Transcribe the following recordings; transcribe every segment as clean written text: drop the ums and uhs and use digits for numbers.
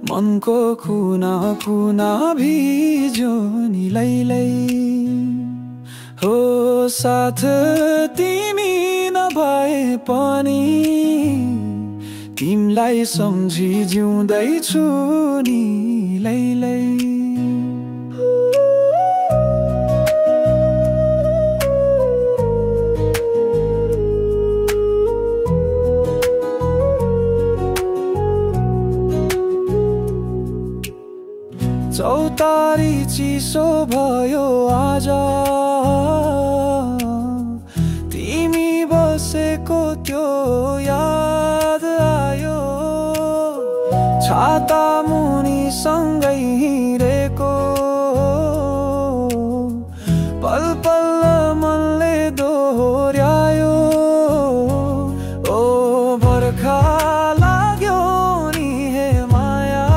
मनको कुना कुना भिज्यो नि लैलै। हो साथ तिमी नभए पनि तिमलाई सम्झी जिउँदैछु नि लैलै। चौतारी चिसो भयो आज, तिमी बसेको त्यो याद आयो। छाता मुनि सँगै हिँडेको पल पल मनले दोहोर्यायो। ओ बर्खा लाग्यो नि हे माया,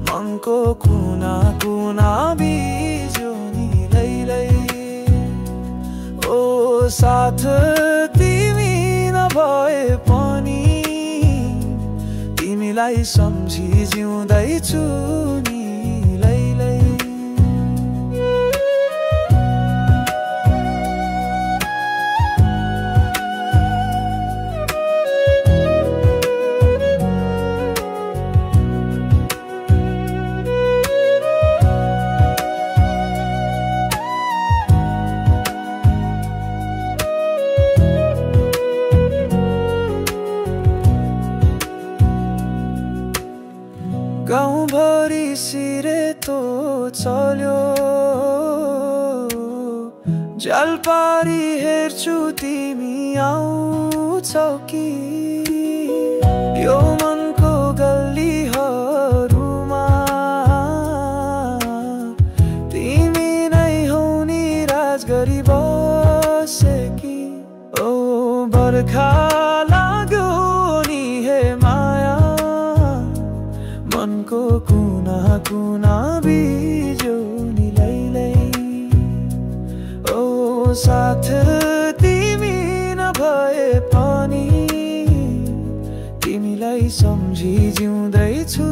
मनको कुना कुना भिज्यो नि लैलै। ओ साथ तिमी नभए पनि तिमीलाई सम्झी जिउँदैछु नि लैलै। गाउँभरि सिरेतो चल्यो, जलपारी हेर्छु तिमी आउँछौ कि। यो मनको गल्लीहरूमा तिमी नै हौ नि राज गरी बसेकी। ओ बर्खा लाग्यो नि हे माया, मनको कुना कुना भिज्यो नि लैलै। ओ साथ तिमी नभए पनि तिमीलाई सम्झी जिउँदैछु